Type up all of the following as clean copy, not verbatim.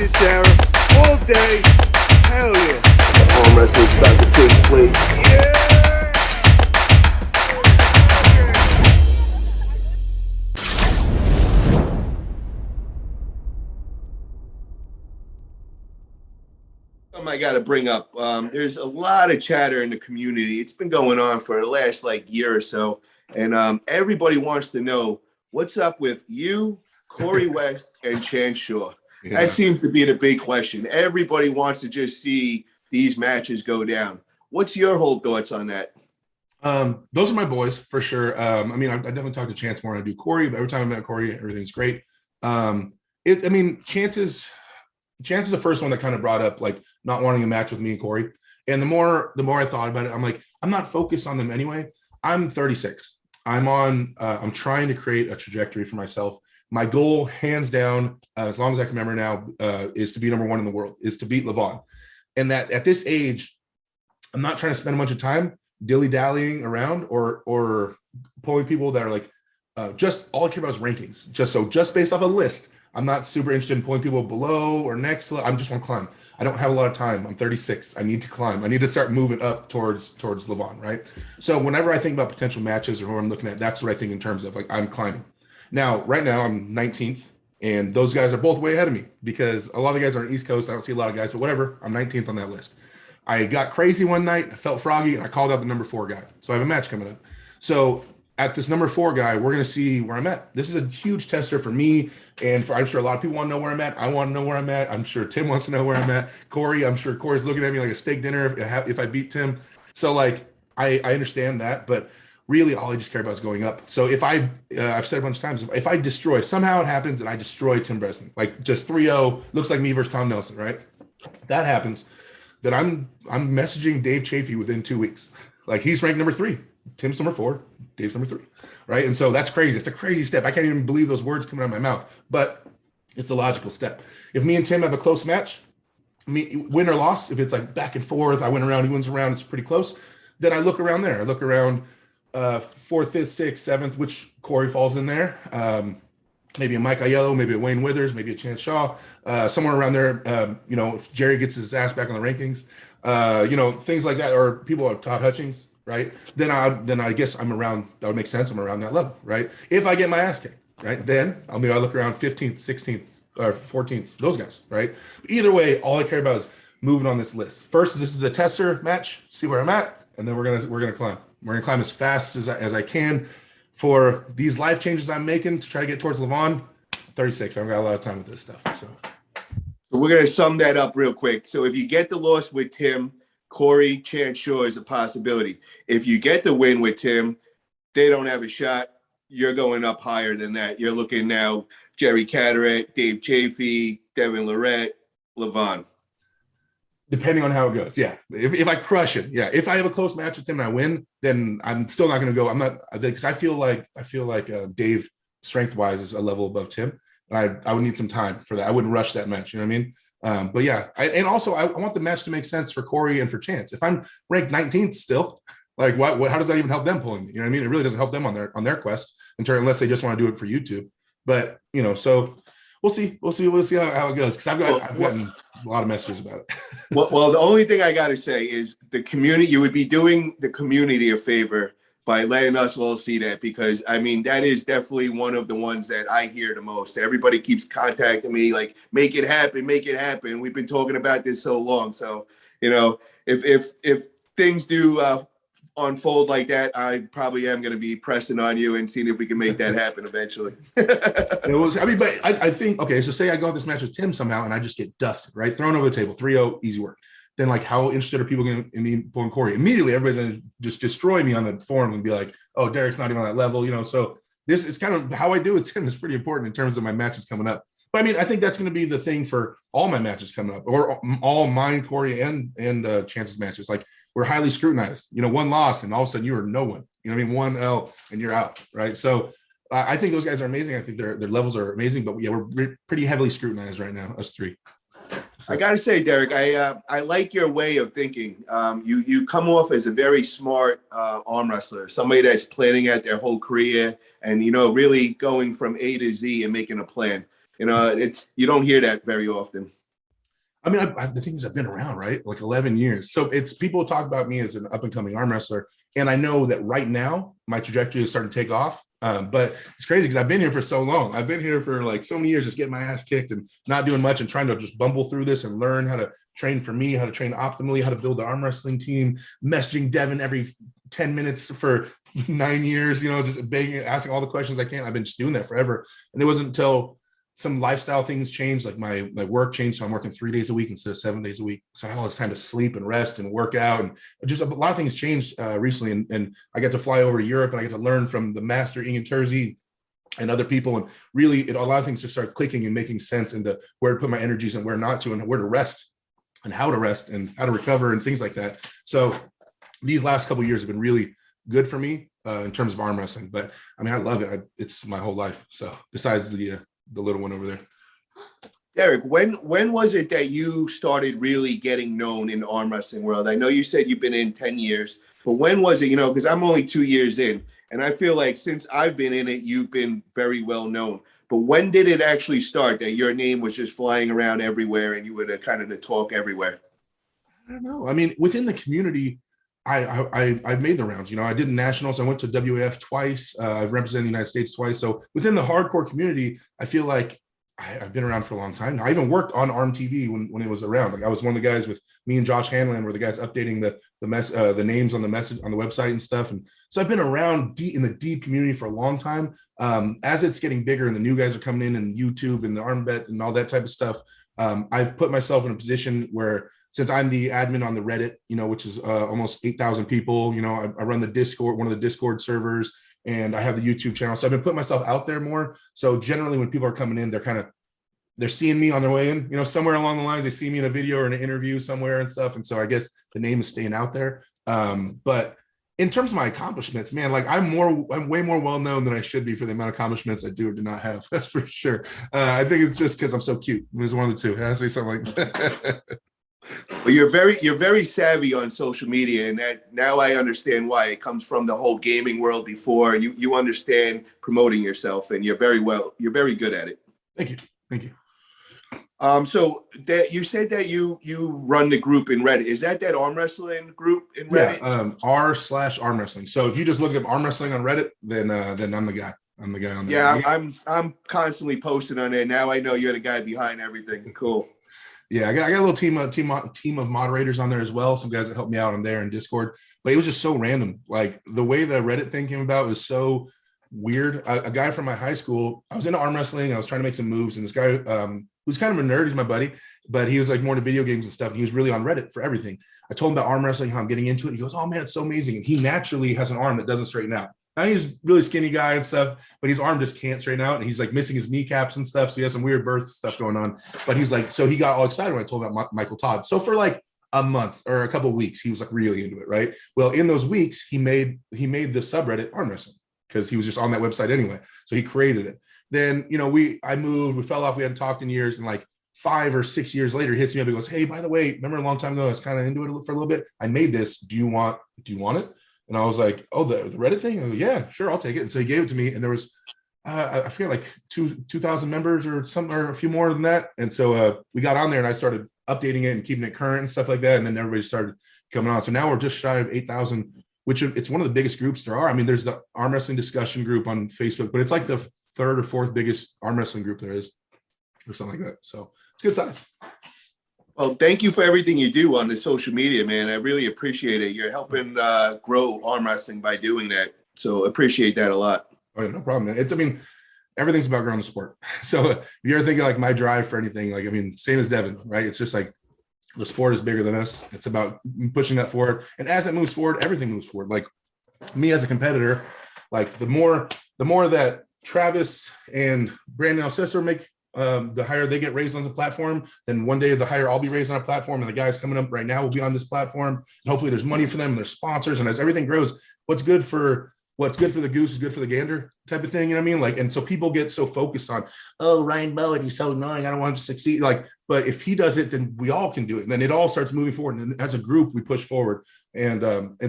it, Sarah. All day. Hell yeah. Arm wrestling's about to take place. Yeah. I got to bring up. There's a lot of chatter in the community. It's been going on for the last year or so, and everybody wants to know what's up with you, Corey West, and Chance Shaw. Yeah. That seems to be the big question. Everybody wants to just see these matches go down. What's your whole thoughts on that? Those are my boys for sure. I mean, I definitely talk to Chance more than I do Corey, but every time I met Corey, everything's great. Chance is the first one that kind of brought up like not wanting a match with me and Corey. And the more I thought about it, I'm like, I'm not focused on them anyway. I'm 36. I'm trying to create a trajectory for myself. My goal, hands down, as long as I can remember now, is to be number one in the world, is to beat Levon. And that at this age, I'm not trying to spend a bunch of time dilly-dallying around or pulling people that are like, just all I care about is rankings. Just based off a list, I'm not super interested in pulling people below or next. I just want to climb. I don't have a lot of time. I'm 36. I need to climb. I need to start moving up towards Levon, right? So whenever I think about potential matches or who I'm looking at, that's what I think in terms of like I'm climbing. Now, right now I'm 19th, and those guys are both way ahead of me because a lot of the guys are on the East Coast. I don't see a lot of guys, but whatever. I'm 19th on that list. I got crazy one night. I felt froggy, and I called out the number 4 guy. So I have a match coming up. So at this number 4 guy, we're going to see where I'm at. This is a huge tester for me, and I'm sure a lot of people want to know where I'm at. I want to know where I'm at. I'm sure Tim wants to know where I'm at. Corey, I'm sure Corey's looking at me like a steak dinner if I beat Tim. So like I understand that, but really all I just care about is going up. So if I've said a bunch of times, if I destroy, somehow it happens and I destroy Tim Bresnan, like just 3-0, looks like me versus Tom Nelson, right? That happens. That I'm messaging Dave Chafee within 2 weeks. Like he's ranked number 3, Tim's number 4, Dave's number 3, right? And so that's crazy. It's a crazy step. I can't even believe those words coming out of my mouth, but it's a logical step. If me and Tim have a close match, win or loss, if it's like back and forth, I win around, he wins around, it's pretty close. Then I look around there. I look around 4th, 5th, 6th, 7th, which Corey falls in there. Maybe a Mike Aiello, maybe a Wayne Withers, maybe a Chance Shaw, somewhere around there. If Jerry gets his ass back on the rankings, things like that, or people like Todd Hutchings, right? Then I guess I'm around. That would make sense. I'm around that level, right? If I get my ass kicked, right, then I'll look around 15th, 16th, or 14th, those guys, right? But either way, all I care about is moving on this list. First, this is the tester match. See where I'm at, and then we're gonna climb. We're gonna climb as fast as I can. For these life changes I'm making to try to get towards Levon, 36. I've got a lot of time with this stuff. So we're going to sum that up real quick. So if you get the loss with Tim, Corey, Chance Shaw is a possibility. If you get the win with Tim, they don't have a shot. You're going up higher than that. You're looking now Jerry Cataract, Dave Chafee, Devin Lorette, Levon. Depending on how it goes, yeah. If I crush it, yeah. If I have a close match with him and I win, then I'm still not going to go. I'm not, because I feel like Dave strength wise is a level above Tim, and I would need some time for that. I wouldn't rush that match. You know what I mean? But yeah, I want the match to make sense for Corey and for Chance. If I'm ranked 19th still, like what? How does that even help them pulling me? You know what I mean? It really doesn't help them on their quest unless they just want to do it for YouTube. But so. We'll see how it goes, because I've gotten a lot of messages about it. well, the only thing I got to say is the community. You would be doing the community a favor by letting us all see that, because that is definitely one of the ones that I hear the most. Everybody keeps contacting me like, make it happen. We've been talking about this so long. So if things do unfold like that, I probably am going to be pressing on you and seeing if we can make that happen eventually. But I think, okay, so say I go this match with Tim somehow and I just get dusted, right? Thrown over the table, 3-0, easy work. Then like, how interested are people going to in me pulling Corey? Immediately, everybody's going to just destroy me on the forum and be like, oh, Derek's not even on that level, So this is kind of how I do with Tim is pretty important in terms of my matches coming up. But I think that's going to be the thing for all my matches coming up, or all mine, Corey, and Chance's matches. Like, we're highly scrutinized. One loss, and all of a sudden you are no one. One L, and you're out, right? So I think those guys are amazing. I think their levels are amazing. But yeah, we're pretty heavily scrutinized right now, us 3. I got to say, Derek, I like your way of thinking. You come off as a very smart arm wrestler, somebody that's planning out their whole career and, really going from A to Z and making a plan. You don't hear that very often. I mean, the thing is, I've been around, right? Like 11 years. So it's people talk about me as an up and coming arm wrestler. And I know that right now my trajectory is starting to take off. But it's crazy because I've been here for so long. I've been here for like so many years, just getting my ass kicked and not doing much and trying to just bumble through this and learn how to train for me, how to train optimally, how to build the arm wrestling team, messaging Devin every 10 minutes for 9 years, just begging, asking all the questions I can. I've been just doing that forever. And it wasn't until some lifestyle things changed, like my work changed. So I'm working 3 days a week instead of 7 days a week. So I have all this time to sleep and rest and work out. And just a lot of things changed recently. And I got to fly over to Europe and I get to learn from the master Ian Terzi and other people. And really, a lot of things just start clicking and making sense into where to put my energies and where not to, and where to rest and how to rest and how to recover and things like that. So these last couple of years have been really good for me in terms of arm wrestling. But I mean, I love it. It's my whole life. So besides the little one over there. Derek, when was it that you started really getting known in the arm wrestling world? I know you said you've been in 10 years, but when was it, because I'm only 2 years in, and I feel like since I've been in it, you've been very well known. But when did it actually start that your name was just flying around everywhere and you were the talk everywhere? I don't know. I mean, within the community, I've made the rounds. I did nationals. I went to WAF twice. I've represented the United States twice. So within the hardcore community, I feel like I've been around for a long time. I even worked on ARM TV when it was around. Like I was one of the guys with me and Josh Hanlon, were the guys updating the names on the message on the website and stuff. And so I've been around in the deep community for a long time. As it's getting bigger and the new guys are coming in and YouTube and the arm bet and all that type of stuff, I've put myself in a position where, since I'm the admin on the Reddit, which is almost 8,000 people, I run the Discord, one of the Discord servers, and I have the YouTube channel. So I've been putting myself out there more. So generally when people are coming in, they're seeing me on their way in, somewhere along the lines, they see me in a video or in an interview somewhere and stuff. And so I guess the name is staying out there. But in terms of my accomplishments, man, like I'm way more well-known than I should be for the amount of accomplishments I do or do not have. That's for sure. I think it's just because I'm so cute. It was one of the two. I say something like that. Well, you're very savvy on social media, and that now I understand why. It comes from the whole gaming world before. You understand promoting yourself, and you're very good at it. Thank you. So that you said that you run the group in Reddit. Is that arm wrestling group in Reddit? Yeah, r/arm wrestling. So if you just look up arm wrestling on Reddit, then I'm the guy. I'm the guy on there. Yeah, I'm constantly posting on there. Now I know you're the guy behind everything. Cool. Yeah, I got a little team of moderators on there as well. Some guys that help me out on there in Discord. But it was just so random. Like the way the Reddit thing came about was so weird. A guy from my high school, I was into arm wrestling. I was trying to make some moves, and this guy who's kind of a nerd, he's my buddy, but he was like more into video games and stuff. And he was really on Reddit for everything. I told him about arm wrestling, how I'm getting into it. He goes, "Oh man, it's so amazing!" And he naturally has an arm that doesn't straighten out. Now he's a really skinny guy and stuff, but his arm just can't straighten out. And he's like missing his kneecaps and stuff. So he has some weird birth stuff going on. But he's like, so he got all excited when I told him about Michael Todd. So for like a month or a couple of weeks, he was like really into it, right? Well, in those weeks, he made the subreddit arm wrestling because he was just on that website anyway. So he created it. Then, I moved, we fell off, we hadn't talked in years, and like 5 or 6 years later, he hits me up and goes, "Hey, by the way, remember a long time ago, I was kind of into it for a little bit. I made this. Do you want it?" And I was like, "Oh, the Reddit thing?" I go, "Yeah, sure, I'll take it." And so he gave it to me, and there was, I forget, like 2,000 members or something, or a few more than that. And so we got on there, and I started updating it and keeping it current and stuff like that. And then everybody started coming on. So now we're just shy of 8,000, which it's one of the biggest groups there are. I mean, there's the arm wrestling discussion group on Facebook, but it's like the 3rd or 4th biggest arm wrestling group there is, or something like that. So it's good size. Well, thank you for everything you do on the social media, man. I really appreciate it. You're helping grow arm wrestling by doing that. So appreciate that a lot. Oh, yeah, no problem, man. Everything's about growing the sport. So if you're thinking like my drive for anything, like, same as Devin, right? It's just like the sport is bigger than us. It's about pushing that forward. And as it moves forward, everything moves forward. Like me as a competitor, like the more that Travis and Brandon Alcester make, the higher they get raised on the platform, then one day the higher I'll be raised on a platform, and the guys coming up right now will be on this platform. And hopefully there's money for them and there's sponsors. And as everything grows, what's good for the goose is good for the gander type of thing. You know what I mean? Like, and so people get so focused on, "Oh, Ryan Bowen, he's so annoying, I don't want him to succeed." Like, but if he does it, then we all can do it. And then it all starts moving forward. And as a group, we push forward. And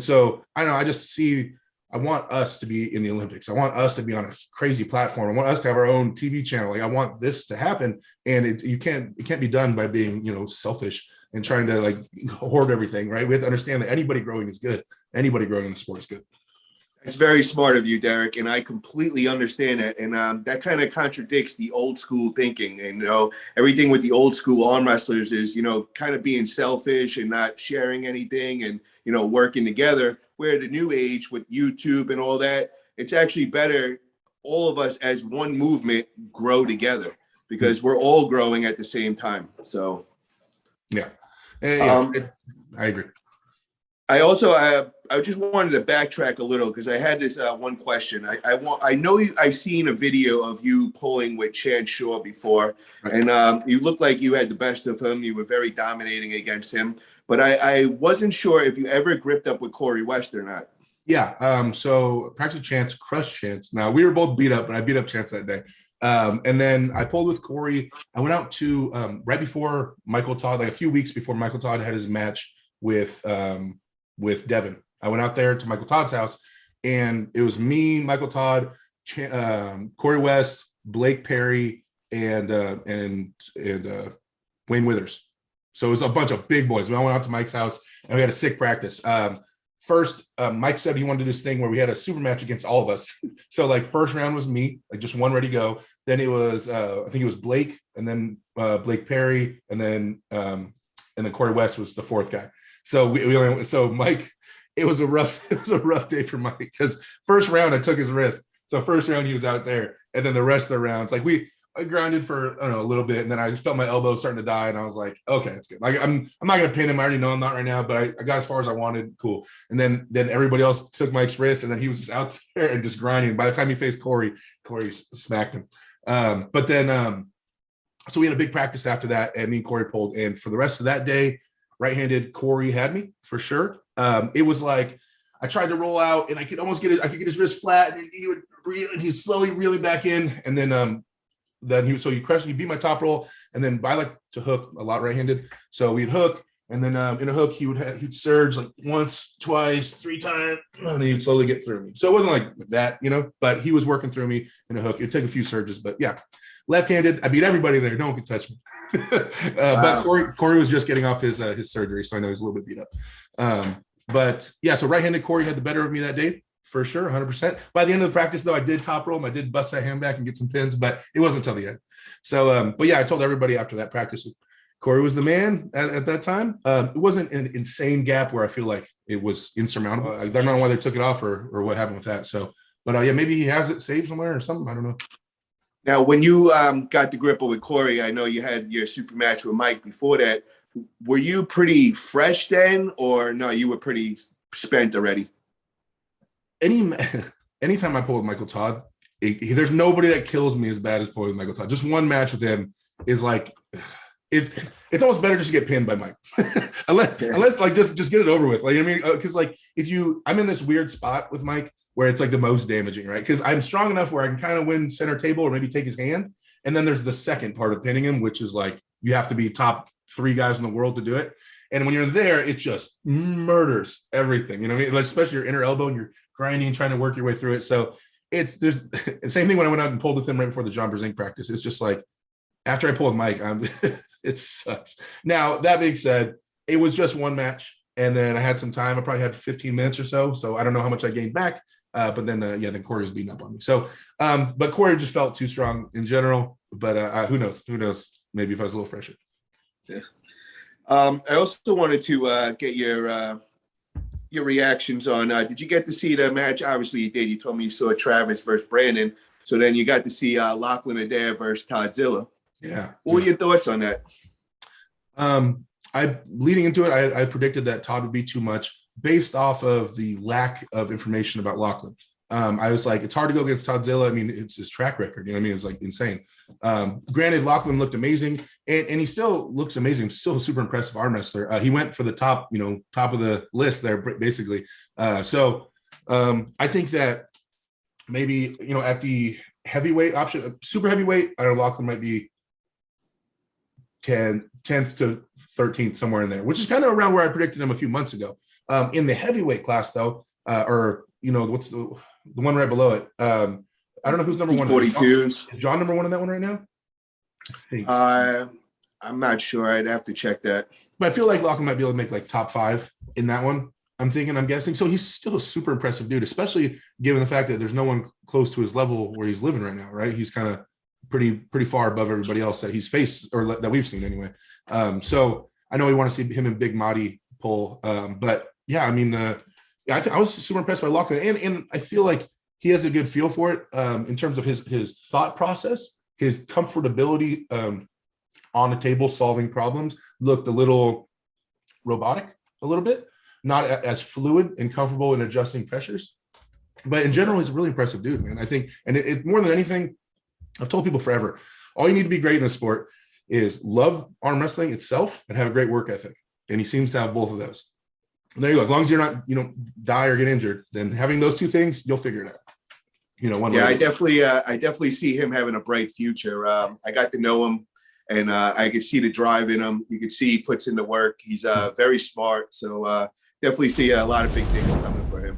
so I don't know, I just see, I want us to be in the Olympics. I want us to be on a crazy platform. I want us to have our own TV channel. Like I want this to happen. And it can't be done by being, selfish and trying to like hoard everything, right? We have to understand that anybody growing is good. Anybody growing in the sport is good. It's very smart of you, Derek, and I completely understand that. And that kind of contradicts the old school thinking. And everything with the old school arm wrestlers is kind of being selfish and not sharing anything and working together. Where the new age with YouTube and all that, it's actually better all of us as one movement grow together because we're all growing at the same time. So yeah, I agree. I also I just wanted to backtrack a little because I had this one question. I know I've seen a video of you pulling with Chad Shaw before, right. And you looked like you had the best of him. You were very dominating against him, but I wasn't sure if you ever gripped up with Corey West or not. Yeah. So practice Chance, crushed Chance. Now we were both beat up, but I beat up Chance that day. And then I pulled with Corey. I went out to right before Michael Todd, like a few weeks before Michael Todd had his match with Devin. I went out there to Michael Todd's house, and it was me, Michael Todd, Corey West, Blake Perry, and Wayne Withers. So it was a bunch of big boys. I went out to Mike's house, and we had a sick practice. First, Mike said he wanted to do this thing where we had a super match against all of us. So like first round was me, like just one ready to go. Then it was I think it was Blake, and then Blake Perry, and then Corey West was the fourth guy. So so Mike, it was a rough day for Mike because first round I took his wrist. So first round he was out there, and then the rest of the rounds, like I grounded for a little bit, and then I just felt my elbow starting to die, and I was like, okay, it's good. Like I'm not gonna pin him. I already know I'm not right now, but I got as far as I wanted. Cool. And then everybody else took Mike's wrist, and then he was just out there and just grinding. By the time he faced Corey smacked him. But then so we had a big practice after that, and me and Corey pulled. And for the rest of that day, right-handed Corey had me for sure. It was like I tried to roll out, and I could get his wrist flat, and he'd slowly reel it back in, and then he beat my top roll, and then I like to hook a lot right-handed, so we'd hook, and then in a hook he'd surge like once, twice, three times, and then he'd slowly get through me. So it wasn't like that, but he was working through me in a hook. It'd take a few surges, but yeah. Left-handed, I beat everybody there. No one could touch me. Wow. But Corey was just getting off his surgery, so I know he's a little bit beat up. But yeah, so right-handed Corey had the better of me that day, for sure, 100%. By the end of the practice, though, I did top roll him. I did bust that hand back and get some pins, but it wasn't until the end. So, but yeah, I told everybody after that practice, Corey was the man at that time. It wasn't an insane gap where I feel like it was insurmountable. I don't know why they took it off or what happened with that. So, but yeah, maybe he has it saved somewhere or something. I don't know. Now, when you got the gripper with Corey, I know you had your super match with Mike before that. Were you pretty fresh then, or no, you were pretty spent already? Anytime I pull with Michael Todd, there's nobody that kills me as bad as pulling with Michael Todd. Just one match with him is like, it's almost better just to get pinned by Mike, unless like just get it over with. Like, I mean, because like I'm in this weird spot with Mike where it's like the most damaging, right? Because I'm strong enough where I can kind of win center table or maybe take his hand. And then there's the second part of pinning him, which is like you have to be top 3 guys in the world to do it. And when you're there, it just murders everything. You know what I mean? Like, especially your inner elbow, and you're grinding and trying to work your way through it. So there's the same thing when I went out and pulled with him right before the John Brzenk practice. It's just like after I pull with Mike, it sucks. Now, that being said, it was just one match. And then I had some time. I probably had 15 minutes or so. So I don't know how much I gained back. But then, then Corey was beating up on me. So, but Corey just felt too strong in general. But who knows? Who knows? Maybe if I was a little fresher. Yeah. I also wanted to get your reactions on. Did you get to see the match? Obviously, you did. You told me you saw Travis versus Brandon. So then you got to see Lachlan Adair versus Toddzilla. Yeah. What were your thoughts on that? Leading into it, I predicted that Todd would be too much based off of the lack of information about Lachlan. I was like, it's hard to go against Toddzilla. I mean, it's his track record. You know what I mean? It's like insane. Granted, Lachlan looked amazing, and he still looks amazing. Still a super impressive arm wrestler. He went for the top of the list there, basically. So I think that maybe, at the heavyweight option, super heavyweight, I don't know, Lachlan might be 10th to 13th, somewhere in there, which is kind of around where I predicted him a few months ago. In the heavyweight class, though, or what's the one right below it? I don't know who's number one. 42s. Is John number one in that one right now? I'm not sure. I'd have to check that. But I feel like Lachlan might be able to make like top 5 in that one. I'm guessing. So he's still a super impressive dude, especially given the fact that there's no one close to his level where he's living right now, right? He's kind of pretty far above everybody else that he's faced or that we've seen anyway. So I know we want to see him and Big Marty pull. But yeah, I mean, I was super impressed by Lachlan, and I feel like he has a good feel for it in terms of his thought process, his comfortability on the table solving problems. Looked a little robotic, a little bit, not as fluid and comfortable in adjusting pressures. But in general, he's a really impressive dude, man. I think, and it more than anything, I've told people forever, all you need to be great in the sport is love arm wrestling itself and have a great work ethic. And he seems to have both of those. And there you go. As long as you're not, die or get injured, then having those two things, you'll figure it out. I definitely see him having a bright future. I got to know him, and I could see the drive in him. You could see he puts in the work. He's very smart. So definitely see a lot of big things coming for him.